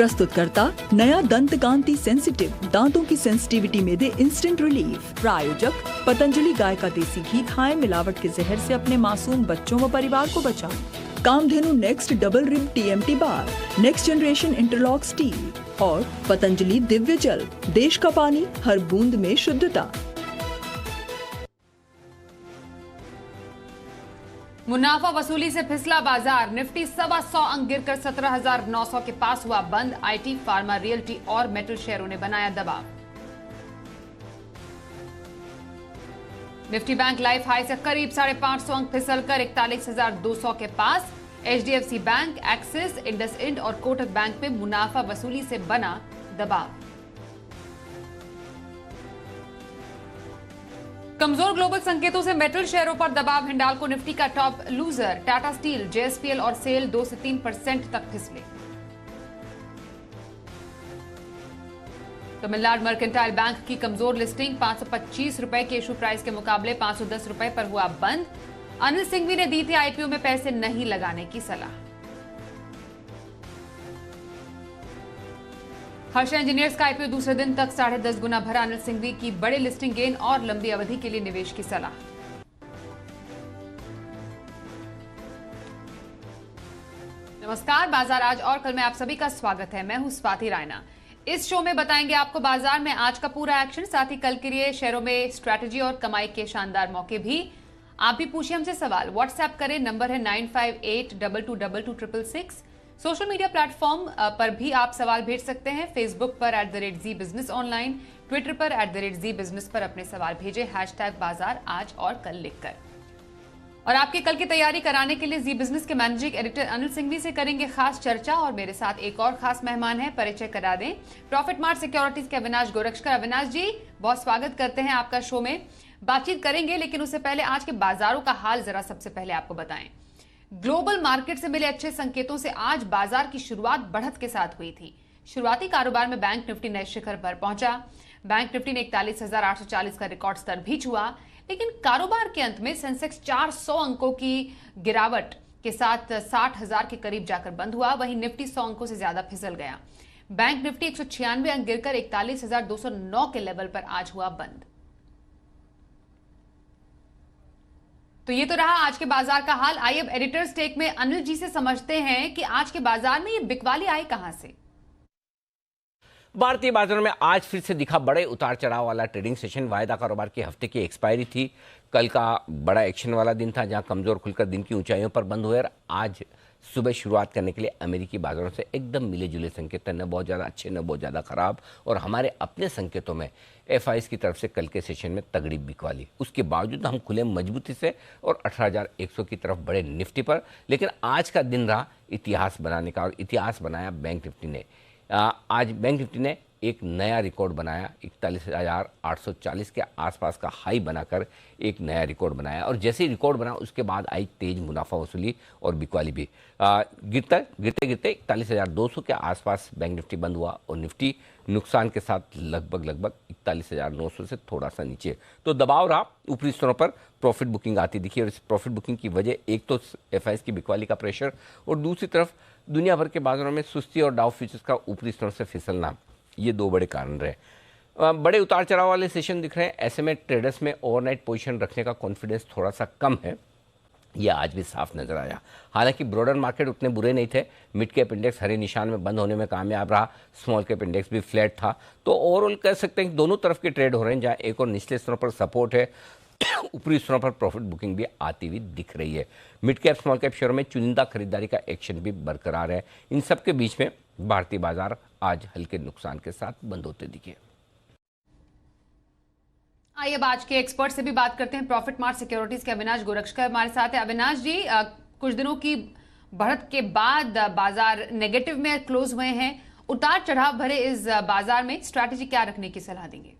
प्रस्तुतकर्ता नया दंत कांति सेंसिटिव, दांतों की सेंसिटिविटी में दे इंस्टेंट रिलीफ। प्रायोजक पतंजलि गाय का देसी घी खाएं, मिलावट के जहर से अपने मासूम बच्चों व परिवार को बचाएं। Kamdhenu next double rib TMT bar, next generation interlock steel और पतंजलि दिव्य जल, देश का पानी हर बूंद में शुद्धता। मुनाफा वसूली से फिसला बाजार, निफ्टी 125 अंक गिरकर 17,900 के पास हुआ बंद। IT, फार्मा, रियल्टी और मेटल शेयरों ने बनाया दबाव। निफ्टी बैंक लाइफ हाई से करीब 550 अंक फिसलकर 41,200 के पास। HDFC बैंक, एक्सिस, इंडसइंड और कोटक बैंक में मुनाफा वसूली से बना दबाव। कमजोर ग्लोबल संकेतों से मेटल शेयरों पर दबाव। हिंडाल्को निफ्टी का top loser. Tata steel, JSPL और सेल 2 से 3% तक फिसले। तमिलनाडु मर्केंटाइल बैंक की कमजोर लिस्टिंग, 525 रुपए के इशू प्राइस के मुकाबले 510 रुपए पर हुआ बंद। अनिल सिंघवी ने दी थी IPO में पैसे नहीं लगाने की सलाह। हर्षा इंजीनियर्स का IPO दूसरे दिन तक 10.5 गुना भरा। अनिल सिंघवी की बड़े लिस्टिंग गेन और लंबी अवधि के लिए निवेश की सलाह। नमस्कार, बाजार आज और कल में आप सभी का स्वागत है। मैं हूं स्वाति रायना। इस शो में बताएंगे आपको बाजार में आज का पूरा एक्शन, साथ ही कल के लिए शेयरों में स्ट्रैटेजी और कमाई के शानदार मौके भी। आप भी पूछिए हमसे सवाल, व्हाट्सएप करें, नंबर है 9582222666। सोशल मीडिया प्लेटफॉर्म पर भी आप सवाल भेज सकते हैं। फेसबुक पर @Zee बिजनेस ऑनलाइन, ट्विटर पर @Zee बिजनेस पर अपने सवाल भेजें #बाजार आज और कल लिखकर। और आपके कल की तैयारी कराने के लिए जी बिजनेस के मैनेजिंग एडिटर अनिल सिंघवी से करेंगे खास चर्चा। और मेरे साथ एक और खास मेहमान है, परिचय करा दें, प्रॉफिट मार्ट सिक्योरिटीज के अविनाश गोरक्षकर। अविनाश जी, बहुत स्वागत करते हैं आपका शो में। बातचीत करेंगे, लेकिन उससे पहले आज के बाजारों का हाल जरा सबसे पहले आपको बताएं। ग्लोबल मार्केट से मिले अच्छे संकेतों से आज बाजार की शुरुआत बढ़त के साथ हुई थी। शुरुआती कारोबार में बैंक निफ्टी नए शिखर पर पहुंचा। बैंक निफ्टी ने 41,840 का रिकॉर्ड स्तर भी छुआ, लेकिन कारोबार के अंत में सेंसेक्स 400 अंकों की गिरावट के साथ 60,000 के करीब जाकर बंद हुआ। वहीं निफ्टी 100 अंकों से ज्यादा फिसल गया। बैंक निफ्टी 196 अंक गिरकर 41,209 के लेवल पर आज हुआ बंद। तो ये तो रहा आज के बाजार का हाल। आइए अब एडिटर्स टेक में अनिल जी से समझते हैं कि आज के बाजार में ये बिकवाली आई कहां से। भारतीय बाजारों में आज फिर से दिखा बड़े उतार चढ़ाव वाला ट्रेडिंग सेशन। वायदा कारोबार की हफ्ते की एक्सपायरी थी। कल का बड़ा एक्शन वाला दिन था, जहां कमजोर खुलकर दिन की ऊंचाइयों पर बंद हुए। और आज सुबह शुरुआत करने के लिए अमेरिकी बाजारों से एकदम मिले जुले संकेत थे, न बहुत ज़्यादा अच्छे न बहुत ज़्यादा खराब। और हमारे अपने संकेतों में FIs की तरफ से कल के सेशन में तगड़ी बिकवाली। उसके बावजूद हम खुले मजबूती से और 18,100 की तरफ बढ़े निफ्टी पर। लेकिन आज का दिन रहा इतिहास बनाने का, और इतिहास बनाया बैंक निफ्टी ने। आज बैंक निफ्टी ने एक नया रिकॉर्ड बनाया। 41,840 के आसपास का हाई बनाकर एक नया रिकॉर्ड बनाया। और जैसे ही रिकॉर्ड बना उसके बाद आई तेज मुनाफा वसूली और बिकवाली भी। गिरते गिरते 41,200 के आसपास बैंक निफ्टी बंद हुआ और निफ्टी नुकसान के साथ लगभग 41,900 से थोड़ा सा नीचे। तो दबाव रहा ऊपरी स्तरों पर। प्रॉफिट बुकिंग आती दिखी, और इस प्रॉफिट बुकिंग की वजह एक तो FIs की बिकवाली का प्रेशर, और दूसरी तरफ दुनिया भर के बाजारों में सुस्ती और डाउ फ्यूचर्स का ऊपरी स्तरों से फिसलना। ये दो बड़े कारण रहे। बड़े उतार चढ़ाव वाले सेशन दिख रहे हैं। ऐसे में ट्रेडर्स में ओवरनाइट पोजीशन रखने का कॉन्फिडेंस थोड़ा सा कम है, यह आज भी साफ नजर आया। हालांकि ब्रॉडर मार्केट उतने बुरे नहीं थे। मिड कैप इंडेक्स हरे निशान में बंद होने में कामयाब रहा। स्मॉल कैप इंडेक्स भी फ्लैट था। तो ओवरऑल कह सकते हैं कि दोनों तरफ के ट्रेड हो रहे हैं, जहाँ एक और निचले स्तरों पर सपोर्ट है, ऊपरी स्तरों पर प्रॉफिट बुकिंग भी आती हुई दिख रही है। मिड कैप स्मॉल कैप शेयरों में चुनिंदा खरीदारी का एक्शन भी बरकरार है। इन सब के बीच में भारतीय बाजार आज हल्के नुकसान के साथ बंद होते दिखे। आइए अब आज के एक्सपर्ट से भी बात करते हैं। प्रॉफिट मार्ट सिक्योरिटीज के अविनाश गोरक्षकर हमारे साथ है। अविनाश जी, कुछ दिनों की बढ़त के बाद बाजार नेगेटिव में क्लोज हुए हैं। उतार चढ़ाव भरे इस बाजार में स्ट्रैटेजी क्या रखने की सलाह देंगे?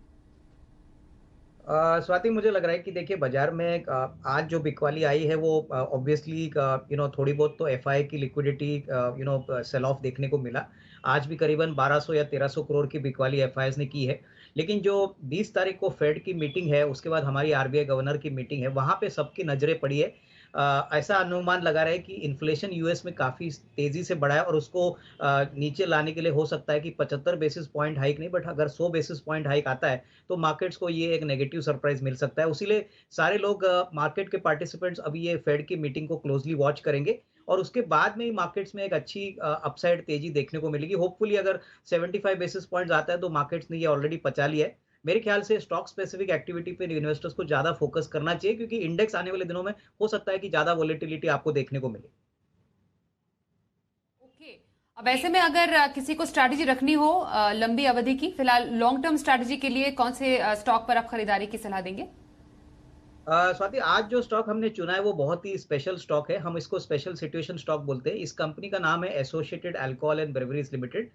स्वाति, मुझे लग रहा है कि देखिए बाजार में आज जो बिकवाली आई है वो ऑब्वियसली थोड़ी बहुत तो FI की लिक्विडिटी सेल ऑफ देखने को मिला। आज भी करीबन 1200 या 1300 करोड़ की बिकवाली FIs ने की है। लेकिन जो 20 तारीख को फेड की मीटिंग है, उसके बाद हमारी RBI गवर्नर की मीटिंग है, वहां पे सबकी नजरें पड़ी है ऐसा अनुमान लगा रहे हैं कि इन्फ्लेशन यूएस में काफ़ी तेज़ी से बढ़ा है और उसको नीचे लाने के लिए हो सकता है कि 75 बेसिस पॉइंट हाइक नहीं, बट अगर 100 बेसिस पॉइंट हाइक आता है, तो मार्केट्स को ये एक नेगेटिव सरप्राइज़ मिल सकता है। उसीलिए सारे लोग मार्केट के पार्टिसिपेंट्स अभी ये फेड की मीटिंग को क्लोज़ली वॉच करेंगे और उसके बाद में ही मार्केट्स में एक अच्छी अपसाइड तेज़ी देखने को मिलेगी। होपफुली अगर 75 बेसिस पॉइंट्स आता है, तो मार्केट्स ने ये ऑलरेडी पचा लिया है। मेरे ख्याल से स्टॉक स्पेसिफिक एक्टिविटी पे इन्वेस्टर्स को ज़्यादा फोकस करना चाहिए क्योंकि इंडेक्स आने वाले दिनों में हो सकता है कि ज़्यादा वोलेटिलिटी आपको देखने को मिले। ओके, अब ऐसे में अगर किसी को स्ट्रैटेजी रखनी हो लंबी अवधि की, फिलहाल लॉन्ग टर्म स्ट्रैटेजी के लिए कौन से स्टॉक पर आप खरीदारी की सलाह देंगे? स्वाति, आज जो स्टॉक हमने चुना है वो बहुत ही स्पेशल स्टॉक है। हम इसको स्पेशल सिचुएशन स्टॉक बोलते हैं। इस कंपनी का नाम है associated alcohol and breweries limited.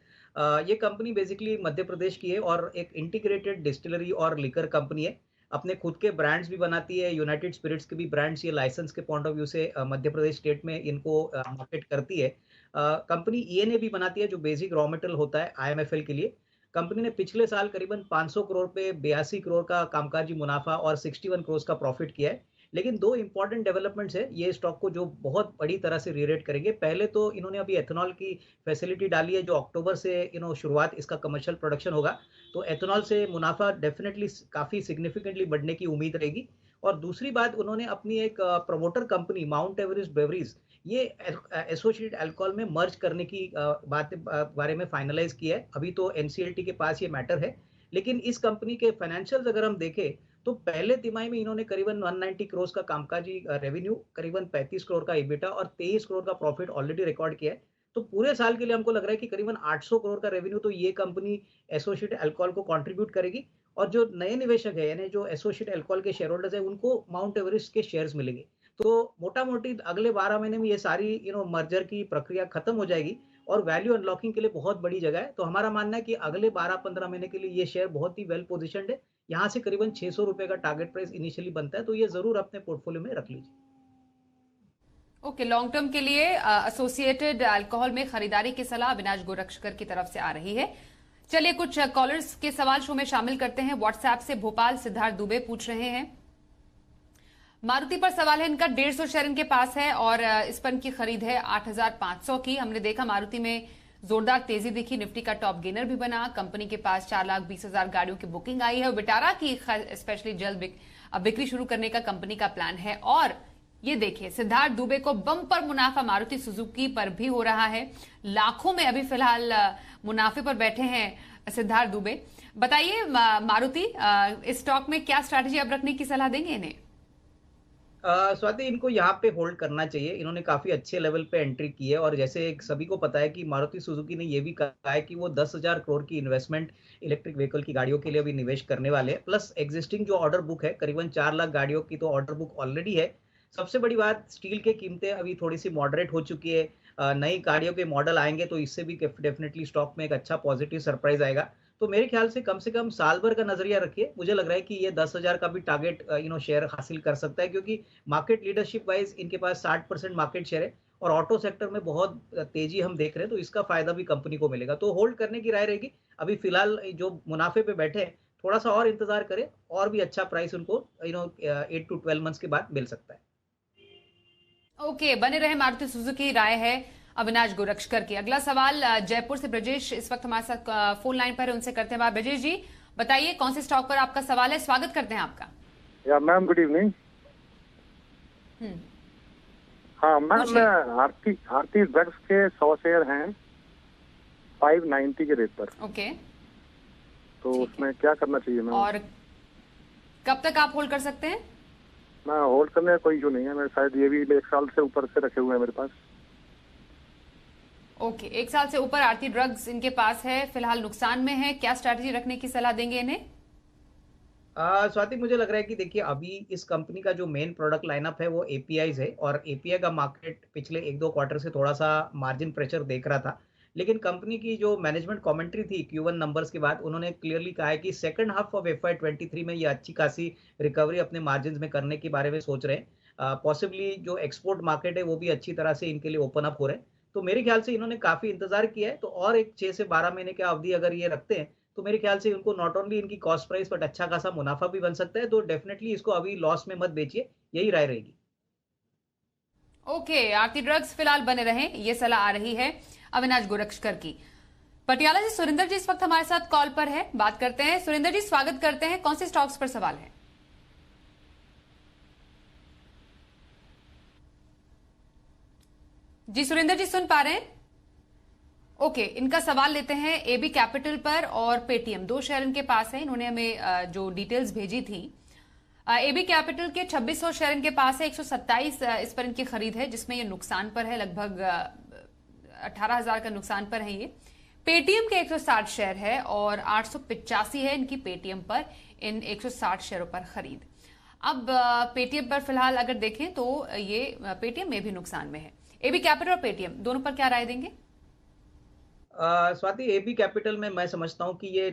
ये कंपनी बेसिकली मध्य प्रदेश की है और एक इंटीग्रेटेड डिस्टिलरी और लिकर कंपनी है। अपने खुद के ब्रांड्स भी बनाती है। यूनाइटेड स्पिरिट्स के भी ब्रांड्स ये लाइसेंस के पॉइंट ऑफ व्यू से मध्य प्रदेश स्टेट में इनको मार्केट करती है। कंपनी ईएनए भी बनाती है जो बेसिक रॉ मटेरियल होता है आईएमएफएल के लिए। कंपनी ने पिछले साल करीबन 500 करोड़ पे 82 करोड़ का कामकाजी मुनाफा और 61 करोड़ का प्रॉफिट किया है। लेकिन दो इंपॉर्टेंट डेवलपमेंट्स है ये स्टॉक को जो बहुत बड़ी तरह से रीरेट करेंगे। पहले तो इन्होंने अभी एथेनॉल की फैसिलिटी डाली है जो अक्टूबर से शुरुआत इसका कमर्शियल प्रोडक्शन होगा। तो एथेनॉल से मुनाफा डेफिनेटली काफ़ी सिग्निफिकेंटली बढ़ने की उम्मीद रहेगी। और दूसरी बात, उन्होंने अपनी एक promoter company mount Everest breweries ये एसोसिएटेड अल्कोहल में मर्ज करने की बारे में फाइनलाइज किया है। अभी तो एनसीएलटी के पास ये मैटर है, लेकिन इस कंपनी के फाइनेंशियल्स अगर हम देखें तो पहले तिमाही में इन्होंने करीबन 190 करोड़ का कामकाजी रेवेन्यू, करीबन 35 करोड़ का इबिटा और 23 करोड़ का प्रॉफिट ऑलरेडी रिकॉर्ड किया है। तो पूरे साल के लिए हमको लग रहा है कि करीबन 800 करोड़ का रेवेन्यू तो ये कंपनी एसोसिएटेड अल्कोहल को कंट्रीब्यूट करेगी। और जो नए निवेशक है यानी जो एसोसिएटेड अल्कोहल के शेयर होल्डर्स है उनको माउंट एवरेस्ट के शेयर्स मिलेंगे। तो मोटा मोटी अगले 12 महीने में ये सारी मर्जर की प्रक्रिया खत्म हो जाएगी और वैल्यू अनलॉकिंग के लिए बहुत बड़ी जगह है। तो हमारा मानना है कि अगले 12-15 महीने के लिए ये शेयर बहुत ही वेल पोजिशनड है। यहाँ से करीबन 600 रुपए का टारगेट प्राइस इनिशियली बनता है, तो ये जरूर अपने पोर्टफोलियो में रख लीजिए। ओके, लॉन्ग टर्म के लिए एसोसिएटेड अल्कोहल में खरीदारी की सलाह अविनाश गोरक्षकर की तरफ से आ रही है। चलिए कुछ कॉलर्स के सवाल शो में शामिल करते हैं। व्हाट्सएप से भोपाल सिद्धार्थ दुबे पूछ रहे हैं, मारुति पर सवाल है, इनका 150 शेयर इनके पास है और इस पर इनकी खरीद है 8,500 की। हमने देखा मारुति में जोरदार तेजी दिखी, निफ्टी का टॉप गेनर भी बना। कंपनी के पास 4,20,000 गाड़ियों की बुकिंग आई है। विटारा की स्पेशली जल्द बिक्री शुरू करने का कंपनी का प्लान है। और ये देखिए सिद्धार्थ दुबे को बम्पर मुनाफा मारुति सुजुकी पर भी हो रहा है। लाखों में अभी फिलहाल मुनाफे पर बैठे हैं सिद्धार्थ दुबे। बताइए मारुति इस स्टॉक में क्या स्ट्रैटेजी अब रखने की सलाह देंगे इन्हें? स्वाति, इनको यहाँ पे होल्ड करना चाहिए। इन्होंने काफी अच्छे लेवल पे एंट्री की है और जैसे सभी को पता है कि मारुति सुजुकी ने ये भी कहा है कि वो 10,000 करोड़ की इन्वेस्टमेंट इलेक्ट्रिक व्हीकल की गाड़ियों के लिए अभी निवेश करने वाले हैं। प्लस एग्जिस्टिंग जो ऑर्डर बुक है करीबन 4 लाख गाड़ियों की तो ऑर्डर बुक ऑलरेडी है। सबसे बड़ी बात, स्टील की कीमतें अभी थोड़ी सी मॉडरेट हो चुकी है। नई गाड़ियों के मॉडल आएंगे तो इससे भी डेफिनेटली स्टॉक में एक अच्छा पॉजिटिव सरप्राइज आएगा। तो मेरे ख्याल से कम साल भर का नजरिया रखिए। मुझे लग रहा है कि ये 10,000 का भी टारगेट शेयर हासिल कर सकता है क्योंकि मार्केट लीडरशिप वाइज इनके पास 60% मार्केट शेयर है और ऑटो सेक्टर में बहुत तेजी हम देख रहे हैं, तो इसका फायदा भी कंपनी को मिलेगा। तो होल्ड करने की राय रहेगी। अभी फिलहाल जो मुनाफे पे बैठे हैं थोड़ा सा और इंतजार करें और भी अच्छा प्राइस उनको 8 to 12 मंथ्स के बाद मिल सकता है। ओके, बने रहे मारुति सुजुकी। राय है अविनाश गोरक्षकर की। अगला सवाल जयपुर से ब्रजेश इस वक्त हमारे साथ फोन लाइन पर है, उनसे करते हैं बात। ब्रजेश जी बताइए कौन से स्टॉक पर आपका सवाल है? स्वागत करते हैं आपका। या मैम, गुड इवनिंग। हाँ मैम, आरती ड्रग्स के 100 शेयर हैं 590 के रेट पर। ओके, तो उसमें क्या करना चाहिए मैम? और कब तक आप होल्ड कर सकते हैं? मैं होल्ड करने का कोई इशू नहीं है। मेरे शायद ये भी 1 साल से ऊपर से रखे हुए हैं मेरे पास। ओके, 1 साल से ऊपर आरती ड्रग्स इनके पास है, फिलहाल नुकसान में है। क्या स्ट्रैटेजी रखने की सलाह देंगे इन्हें? स्वाति, मुझे लग रहा है कि देखिए अभी इस कंपनी का जो मेन प्रोडक्ट लाइनअप है वो एपीआईज है और एपीआई का मार्केट पिछले 1-2 क्वार्टर से थोड़ा सा मार्जिन प्रेशर देख रहा था। लेकिन कंपनी की जो मैनेजमेंट कमेंट्री थी Q1 नंबर्स के बाद, उन्होंने क्लियरली कहा है कि सेकंड हाफ ऑफ FY23 में ये अच्छी खासी रिकवरी अपने मार्जिन में करने के बारे में सोच रहे हैं। पॉसिबली जो एक्सपोर्ट मार्केट है वो भी अच्छी तरह से इनके लिए ओपन अप हो रहे हैं। तो मेरे ख्याल से इन्होंने काफी इंतजार किया है, तो और एक 6 से 12 महीने की अवधि अगर ये रखते हैं तो मेरे ख्याल से उनको नॉट ओनली इनकी कॉस्ट प्राइस बट अच्छा खासा मुनाफा भी बन सकता है। तो डेफिनेटली इसको अभी लॉस में मत बेचिए, यही राय रहेगी। ओके, आरती ड्रग्स फिलहाल बने रहें, ये सलाह आ रही है अविनाश गोरक्षकर की। पटियाला से सुरेंद्र जी इस वक्त हमारे साथ कॉल पर है, बात करते हैं। सुरेंद्र जी स्वागत करते हैं, कौन से स्टॉक्स पर सवाल है? जी सुरेंद्र जी सुन पा रहे हैं? ओके, इनका सवाल लेते हैं एबी कैपिटल पर और पेटीएम, दो शेयर इनके पास है। इन्होंने हमें जो डिटेल्स भेजी थी, एबी कैपिटल के 2600 शेयर इनके पास है, 127 इस पर इनकी खरीद है, जिसमें ये नुकसान पर है, लगभग 18,000 का नुकसान पर है ये। पेटीएम के 160 शेयर है और 885 है इनकी पेटीएम पर इन 160 शेयरों पर खरीद। अब पेटीएम पर फिलहाल अगर देखें तो ये पेटीएम में भी नुकसान में है। एबी कैपिटल और पेटीएम दोनों पर क्या राय देंगे? स्वाति, एबी कैपिटल में मैं समझता हूँ कि ये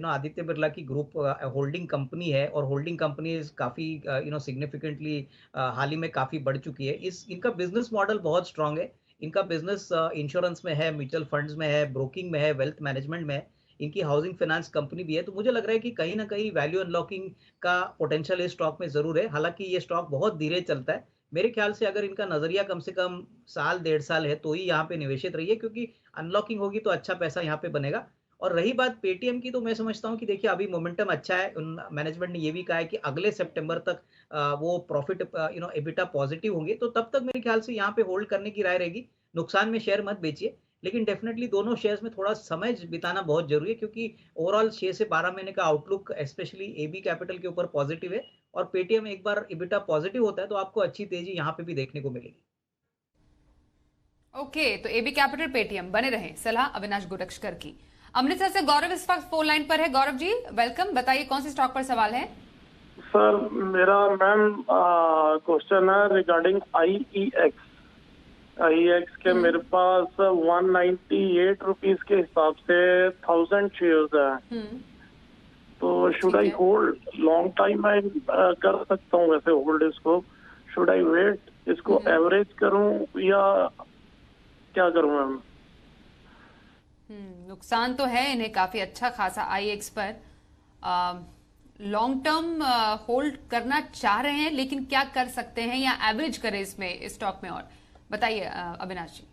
आदित्य बिरला की ग्रुप होल्डिंग कंपनी है और होल्डिंग कंपनी काफी सिग्निफिकेंटली हाल ही में काफी बढ़ चुकी है। इनका बिजनेस मॉडल बहुत स्ट्रांग है। इनका बिजनेस इंश्योरेंस में है, म्यूचुअल फंड्स में है, ब्रोकिंग में है, वेल्थ मैनेजमेंट में है, इनकी हाउसिंग फाइनेंस कंपनी भी है। तो मुझे लग रहा है कि कहीं ना कहीं वैल्यू अनलॉकिंग का पोटेंशियल इस स्टॉक में जरूर है। हालांकि ये स्टॉक बहुत धीरे चलता है। मेरे ख्याल से अगर इनका नजरिया कम से कम साल 1.5 साल है तो ही यहाँ पे निवेशित रहिए, क्योंकि अनलॉकिंग होगी तो अच्छा पैसा यहाँ पे बनेगा। और रही बात पेटीएम की, तो मैं समझता हूँ कि देखिए अभी मोमेंटम अच्छा है। मैनेजमेंट ने ये भी कहा है कि अगले सितंबर तक वो प्रॉफिट एबिटा पॉजिटिव होंगे, तो तब तक मेरे ख्याल से यहाँ पे होल्ड करने की राय रहेगी। नुकसान में शेयर मत बेचिए, लेकिन डेफिनेटली दोनों शेयर्स में थोड़ा समय बिताना बहुत जरूरी है, क्योंकि ओवरऑल 6 से 12 महीने का आउटलुक स्पेशली एबी कैपिटल के ऊपर पॉजिटिव है। और पेटीएम एक बार एबिटा पॉजिटिव होता है तो आपको अच्छी तेजी यहाँ पे भी देखने को मिलेगी। ओके, तो एबी कैपिटल पेटीएम बने रहें, सलाह अविनाश गोरक्षकर की। अमृतसर से गौरव इस वक्त फोन लाइन पर है। गौरव जी वेलकम, बताइए कौन से स्टॉक पर सवाल है? सर मेरा मैम क्वेश्चन है रिगार्डिंग आईईएक्स के मेरे पास 198 रुपीज के हिसाब से 1000 शेयर्स है। तो should I hold long time? मैं कर सकता हूँ वैसे होल्ड इसको, शुड आई वेट, इसको एवरेज करूँ या क्या करूँ मैम? नुकसान तो है इन्हें काफी अच्छा खासा आईएक्स पर। लॉन्ग टर्म होल्ड करना चाह रहे हैं, लेकिन क्या कर सकते हैं या एवरेज करें इसमें, इस स्टॉक में? और बताइए अविनाश जी।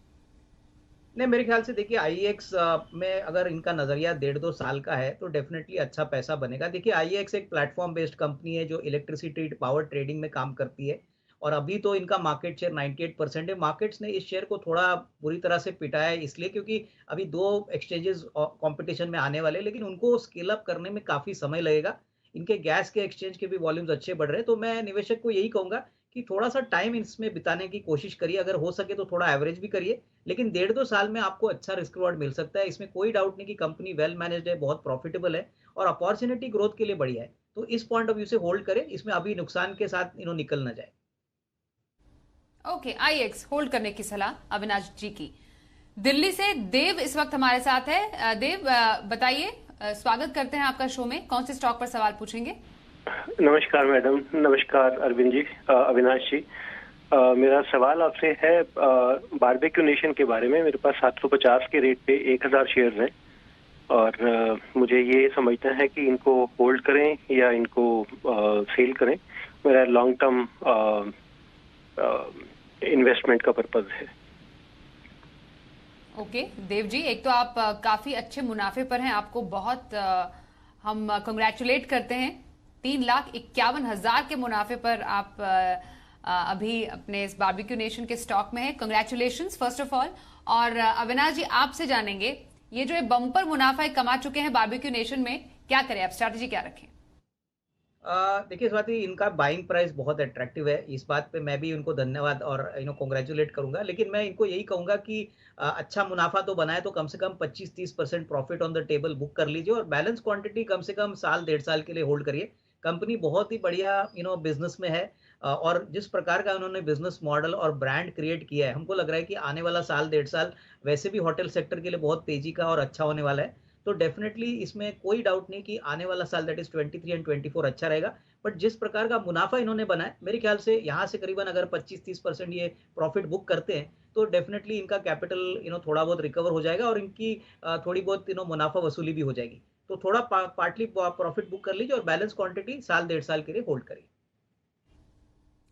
नहीं, मेरे ख्याल से देखिए आईएक्स में अगर इनका नजरिया 1.5-2 साल का है तो डेफिनेटली अच्छा पैसा बनेगा। देखिए आईएक्स एक प्लेटफॉर्म बेस्ड कंपनी है जो इलेक्ट्रिसिटी पावर ट्रेडिंग में काम करती है, और अभी तो इनका मार्केट शेयर 98% है। मार्केट्स ने इस शेयर को थोड़ा बुरी तरह से पिटाया है, इसलिए क्योंकि अभी 2 एक्सचेंजेस कंपटीशन में आने वाले, लेकिन उनको स्केल अप करने में काफी समय लगेगा। इनके गैस के एक्सचेंज के भी वॉल्यूम्स अच्छे बढ़ रहे हैं। तो मैं निवेशक को यही कहूंगा कि थोड़ा सा टाइम इसमें बिताने की कोशिश करिए, अगर हो सके तो थोड़ा एवरेज भी करिए, लेकिन 1.5-2 साल में आपको अच्छा रिस्क रिवॉर्ड मिल सकता है। इसमें कोई डाउट नहीं कि कंपनी वेल मैनेज्ड है, बहुत प्रॉफिटेबल है और अपॉर्चुनिटी ग्रोथ के लिए बढ़िया है। तो इस पॉइंट ऑफ व्यू से होल्ड करें, इसमें अभी नुकसान के साथ निकल ना जाए। ओके, आईएक्स होल्ड करने की सलाह अविनाश जी की। दिल्ली से देव इस वक्त हमारे साथ है। देव बताइए, स्वागत करते हैं आपका शो में, कौन से स्टॉक पर सवाल पूछेंगे? नमस्कार मैडम। नमस्कार अरविंद जी, अविनाश जी। मेरा सवाल आपसे है बारबेक्यू नेशन के बारे में। मेरे पास 750 के रेट पे 1000 शेयर्स हैं और मुझे ये समझना है कि इनको होल्ड करें या इनको सेल करें। मेरा लॉन्ग टर्म इन्वेस्टमेंट का पर्पज है। ओके देव जी, एक तो आप काफी अच्छे मुनाफे पर हैं, आपको बहुत हम कंग्रेचुलेट करते हैं। 3,51,000 के मुनाफे पर आप अभी अपने इस बारबेक्यू नेशन के स्टॉक में है। Congratulations first of all. और अविनाश जी आपसे जानेंगे, ये जो बम्पर मुनाफा कमा चुके हैं बारबेक्यू नेशन में, क्या करें आप, स्ट्रैटेजी क्या रखें? देखिए स्वाति, इनका बाइंग प्राइस बहुत अट्रैक्टिव है, इस बात पे मैं भी उनको धन्यवाद और कॉन्ग्रेचुलेट करूंगा। लेकिन मैं इनको यही कहूंगा कि अच्छा मुनाफा तो बनाए तो कम से कम 25-30% profit on the table book कर लीजिए और बैलेंस क्वांटिटी कम से कम साल 1.5 साल के लिए होल्ड करिए। कंपनी बहुत ही बढ़िया बिजनेस में है और जिस प्रकार का उन्होंने बिजनेस मॉडल और ब्रांड क्रिएट किया है, हमको लग रहा है कि आने वाला साल 1.5 साल वैसे भी होटल सेक्टर के लिए बहुत तेजी का और अच्छा होने वाला है। तो डेफिनेटली इसमें कोई डाउट नहीं कि आने वाला साल दैट इज 23 एंड 24 अच्छा रहेगा। बट जिस प्रकार का मुनाफा इन्होंने बनाया, मेरे ख्याल से यहाँ से करीबन अगर 25-30% ये प्रॉफिट बुक करते हैं तो डेफिनेटली इनका कैपिटल थोड़ा बहुत रिकवर हो जाएगा और इनकी थोड़ी बहुत मुनाफा वसूली भी हो जाएगी। तो थोड़ा पार्टली प्रॉफिट बुक कर लीजिए और बैलेंस क्वांटिटी साल 1.5 साल के लिए होल्ड करिए।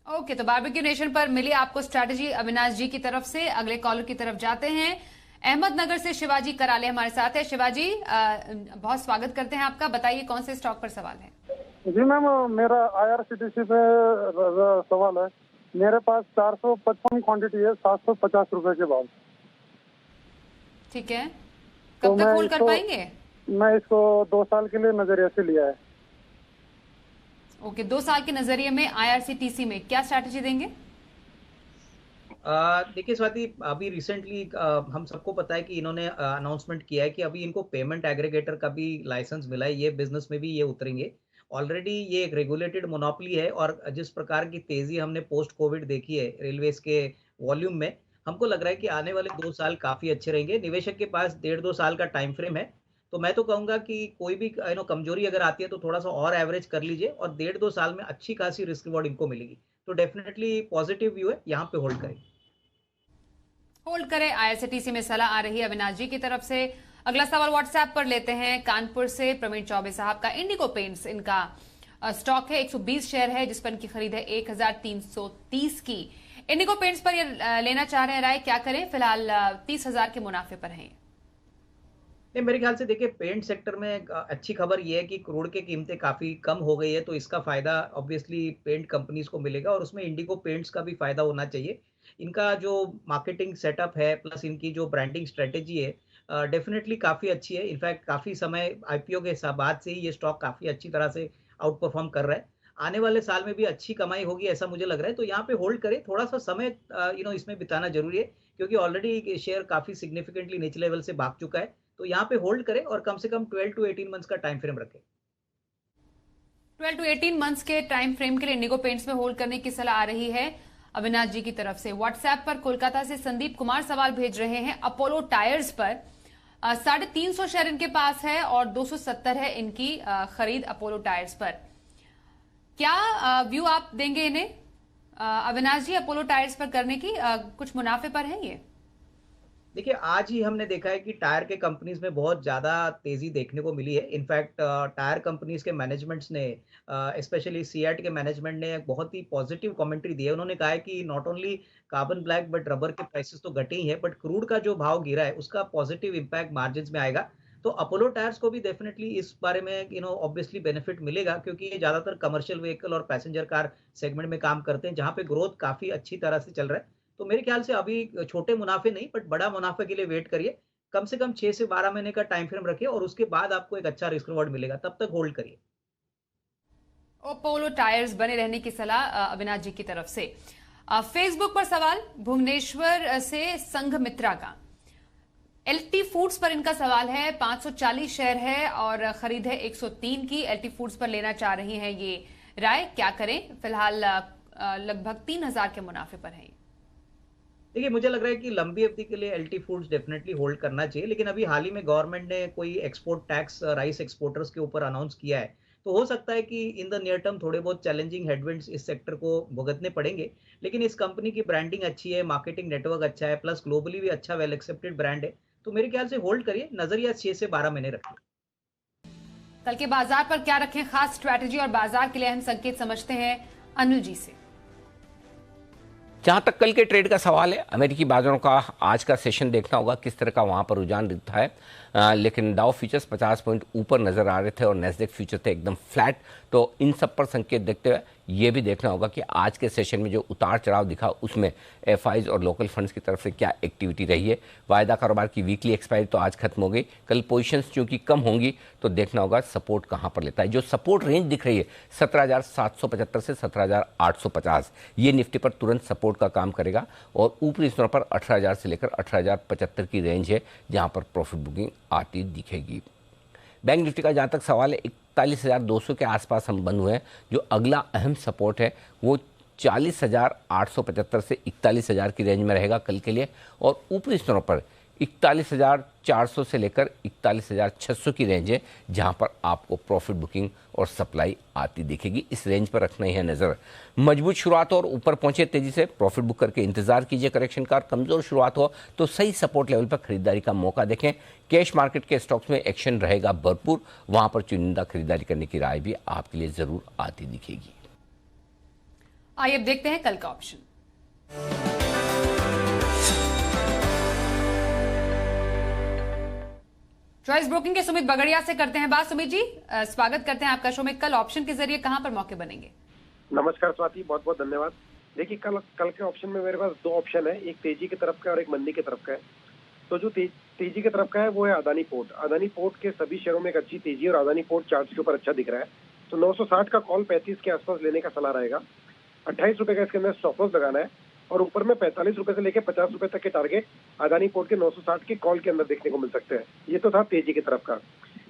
ओके, तो बारबेक्यू नेशन पर मिली आपको स्ट्रैटेजी अविनाश जी की तरफ से। अगले कॉलर की तरफ जाते हैं। अहमदनगर से शिवाजी कराले हमारे साथ है। शिवाजी, बहुत स्वागत करते हैं आपका। बताइए कौन से स्टॉक पर सवाल है? जी मैम, मेरा IRCTC पे सवाल है। मेरे पास 455 क्वांटिटी है, 750 रुपए के बाद। ठीक है, तो कब तक होल्ड कर पाएंगे? मैं इसको 2 साल के लिए नजरिए से लिया है। ओके, 2 साल के नजरिए में IRCTC में क्या स्ट्रैटेजी देंगे? देखिए स्वाति, अभी रिसेंटली हम सबको पता है कि इन्होंने अनाउंसमेंट किया है कि अभी इनको पेमेंट एग्रीगेटर का भी लाइसेंस मिला है, ये बिजनेस में भी ये उतरेंगे। ऑलरेडी ये एक रेगुलेटेड मोनोपोली है और जिस प्रकार की तेजी हमने पोस्ट कोविड देखी है रेलवेज के वॉल्यूम में, हमको लग रहा है कि आने वाले 2 साल काफी अच्छे रहेंगे। निवेशक के पास 1.5-2 साल का टाइम फ्रेम है, तो मैं तो कहूंगा कि कोई भी कमजोरी अगर आती है तो थोड़ा सा और एवरेज कर लीजिए और 1.5-2 साल में अच्छी खासी रिस्क रिवॉर्ड इनको मिलेगी। तो डेफिनेटली पॉजिटिव व्यू है, यहाँ पे होल्ड करें। होल्ड करें, IRCTC में सलाह आ रही है अविनाश जी की तरफ से। अगला सवाल व्हाट्सएप पर लेते हैं। कानपुर से प्रवीण चौबे साहब का इंडिगो पेंट्स, इनका स्टॉक है, 120 शेयर है जिस पर इनकी खरीद है 1330 की। इंडिगो पेंट्स पर ये लेना चाह रहे हैं, राय क्या करें? फिलहाल 30,000 के मुनाफे पर है। नहीं, मेरे ख्याल से देखिए, पेंट सेक्टर में अच्छी खबर ये है कि क्रूड की कीमतें काफी कम हो गई है, तो इसका फायदा ऑब्वियसली पेंट कंपनीज को मिलेगा और उसमें इंडिगो पेंट्स का भी फायदा होना चाहिए। इनका जो मार्केटिंग सेटअप है प्लस इनकी जो ब्रांडिंग स्ट्रेटेजी है डेफिनेटली काफी अच्छी है। इनफैक्ट काफी समय IPO के बाद से ही ये स्टॉक काफी अच्छी तरह से आउट परफॉर्म कर रहा है। आने वाले साल में भी अच्छी कमाई होगी ऐसा मुझे लग रहा है, तो यहाँ पे होल्ड करें। थोड़ा सा समय इसमें बिताना जरूरी है क्योंकि ऑलरेडी शेयर काफी सिग्निफिकेंटली नीचे लेवल से भाग चुका है, तो यहाँ पे होल्ड करें और कम से कम 12 to 18 मंथ्स का टाइम फ्रेम रखें। 12 to 18 मंथ्स के टाइम फ्रेम के लिए इंडिगो पेंट्स में होल्ड करने की सलाह आ रही है अविनाश जी की तरफ से। व्हाट्सएप पर कोलकाता से संदीप कुमार सवाल भेज रहे हैं अपोलो टायर्स पर। 350 शेयर इनके पास है और 270 है इनकी खरीद अपोलो टायर्स पर। क्या व्यू आप देंगे इन्हें अविनाश जी, अपोलो टायर्स पर करने की? कुछ मुनाफे पर है ये? देखिए, आज ही हमने देखा है कि टायर के कंपनीज में बहुत ज़्यादा तेज़ी देखने को मिली है। इनफैक्ट टायर कंपनीज के मैनेजमेंट्स ने स्पेशली सीएट के मैनेजमेंट ने एक बहुत ही पॉजिटिव कमेंट्री दी है। उन्होंने कहा है कि not only carbon black but rubber के प्राइसेस तो घटे ही है, बट क्रूड का जो भाव गिरा है उसका पॉजिटिव इम्पैक्ट मार्जिन में आएगा। तो अपोलो टायर्स को भी डेफिनेटली इस बारे में ऑब्वियसली बेनिफिट मिलेगा क्योंकि ये ज़्यादातर कमर्शियल व्हीकल और पैसेंजर कार सेगमेंट में काम करते हैं जहाँ पे ग्रोथ काफ़ी अच्छी तरह से चल रहा है। तो मेरे ख्याल से अभी छोटे मुनाफे नहीं बट बड़ा मुनाफे के लिए वेट करिए। कम से कम 6 से 12 महीने का टाइम फ्रेम रखिए और उसके बाद आपको एक अच्छा रिस्क रिवॉर्ड मिलेगा, तब तक होल्ड करिए। अपोलो टायर्स बने रहने की सलाह अविनाश जी की तरफ से। फेसबुक पर सवाल भुवनेश्वर से संघ मित्रा का। LT फूड्स पर इनका सवाल है, 540 शेयर है और खरीद है 103 की। LT फूड्स पर लेना चाह रही हैं ये, राय क्या करें? फिलहाल लगभग 3,000 के मुनाफे पर है। देखिए, मुझे लग रहा है कि लंबी अवधि के लिए LT फूड्स डेफिनेटली होल्ड करना चाहिए, लेकिन अभी हाल ही में गवर्नमेंट ने कोई एक्सपोर्ट टैक्स राइस एक्सपोर्टर्स के ऊपर अनाउंस किया है, तो हो सकता है कि इन द नियर टर्म थोड़े बहुत चैलेंजिंग हेडविंड्स इस सेक्टर को भुगतने पड़ेंगे। लेकिन इस कंपनी की ब्रांडिंग अच्छी है, मार्केटिंग नेटवर्क अच्छा है, प्लस ग्लोबली भी अच्छा वेल एक्सेप्टेड ब्रांड है, तो मेरे ख्याल से होल्ड करिए। नजरिया 6 से 12 महीने रखिए। कल के बाजार पर क्या रखें खास स्ट्रैटेजी और बाजार के लिए अहम संकेत समझते हैं अनिल जी से। जहां तक कल के ट्रेड का सवाल है, अमेरिकी बाजारों का आज का सेशन देखना होगा किस तरह का वहां पर रुझान दिखता है। लेकिन डाउ फ्यूचर्स 50 पॉइंट ऊपर नजर आ रहे थे और नेस्डेक फ्यूचर थे एकदम फ्लैट, तो इन सब पर संकेत देखते हुए ये भी देखना होगा कि आज के सेशन में जो उतार चढ़ाव दिखा उसमें FIs और लोकल फंड्स की तरफ से क्या एक्टिविटी रही है। वायदा कारोबार की वीकली एक्सपायरी तो आज खत्म हो गई, कल पोजीशंस चूंकि कम होंगी तो देखना होगा सपोर्ट कहां पर लेता है। जो सपोर्ट रेंज दिख रही है 17,775 से 17,850, ये निफ्टी पर तुरंत सपोर्ट का काम करेगा और ऊपरी स्तरों पर 18,000 से लेकर 18,075 की रेंज है जहां पर प्रॉफिट बुकिंग आती दिखेगी। बैंक निफ्टी का जहां तक सवाल है 41,200 के आसपास हम बंद हुए हैं। जो अगला अहम सपोर्ट है वो 40,875 से 41,000 की रेंज में रहेगा कल के लिए और ऊपरी स्तरों पर 41,400 से लेकर 41,600 की रेंज है जहां पर आपको प्रॉफिट बुकिंग और सप्लाई आती दिखेगी। इस रेंज पर रखना ही है नजर। मजबूत शुरुआत और ऊपर पहुंचे तेजी से प्रॉफिट बुक करके इंतजार कीजिए करेक्शन का। कमजोर शुरुआत हो तो सही सपोर्ट लेवल पर खरीदारी का मौका देखें। कैश मार्केट के स्टॉक्स में एक्शन रहेगा भरपूर, वहां पर चुनिंदा खरीदारी करने की राय भी आपके लिए जरूर आती दिखेगी। आइए अब देखते हैं कल का ऑप्शन। चॉइस ब्रोकिंग के सुमित बगड़िया से करते हैं बात। सुमित जी, स्वागत करते हैं आपका शो में। कल ऑप्शन के जरिए कहां पर मौके बनेंगे? नमस्कार स्वाति, बहुत बहुत धन्यवाद। देखिए, कल के ऑप्शन में मेरे पास दो ऑप्शन है, एक तेजी की तरफ का और एक मंदी की तरफ का है। तो जो तेजी की तरफ का है वो है अदानी पोर्ट। अदानी पोर्ट के सभी शेयरों में एक अच्छी तेजी और अदानी पोर्ट चार्ट के ऊपर अच्छा दिख रहा है। तो 960 का कॉल 35 के आसपास लेने का सलाह रहेगा। 28 रुपए का इसके अंदर स्टॉप लॉस लगाना है और ऊपर में 45 रुपए से लेकर 50 रुपए तक के टारगेट अदानी पोर्ट के 960 के कॉल के अंदर देखने को मिल सकते हैं। ये तो था तेजी की तरफ का।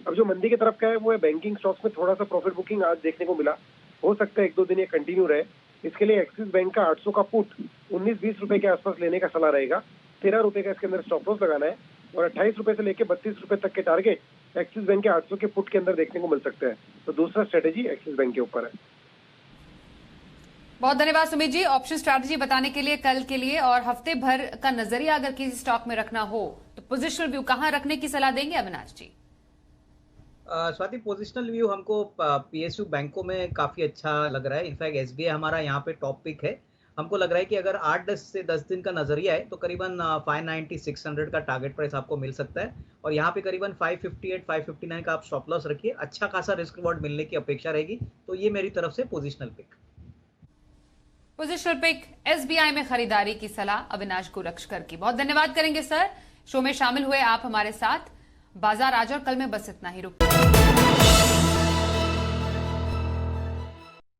अब जो मंदी की तरफ का है वो है बैंकिंग स्टॉक्स में थोड़ा सा प्रॉफिट बुकिंग आज देखने को मिला। हो सकता है 1-2 दिन ये कंटिन्यू रहे। इसके लिए एक्सिस बैंक का 800 का पुट 19-20 रुपए के आसपास लेने का सलाह रहेगा। 13 रुपए का इसके अंदर स्टॉप लॉस लगाना है और 28 रुपए से लेकर 32 रुपए तक के टारगेट एक्सिस बैंक के 800 के पुट के अंदर देखने को मिल सकते हैं। तो दूसरा स्ट्रेटेजी एक्सिस बैंक के ऊपर है। बहुत धन्यवाद सुमित जी, ऑप्शन स्ट्रैटेजी बताने के लिए कल के लिए। और हफ्ते भर का नजरिया अगर किसी स्टॉक में रखना हो तो पोजिशनल व्यू कहां रखने की सलाह देंगे अविनाश जी? स्वाति, पोजिशनल व्यू हमको पीएसयू बैंकों में काफी अच्छा लग रहा है। इनफैक्ट एसबीआई हमारा यहाँ पे टॉप पिक है। हमको लग रहा है कि अगर 8-10 से 10 दिन का नजरिया है तो करीबन 590-600 का टारगेट प्राइस आपको मिल सकता है और यहाँ पे करीबन 558-559 का आप स्टॉप लॉस रखिए। अच्छा खासा रिस्क रिवॉर्ड मिलने की अपेक्षा रहेगी। तो ये मेरी तरफ से positional pick. Positional pick SBI में खरीदारी की सलाह अविनाश गोरक्षकर की। बहुत धन्यवाद करेंगे सर, शो में शामिल हुए आप हमारे साथ। बाजार आज और कल में बस इतना ही। रुक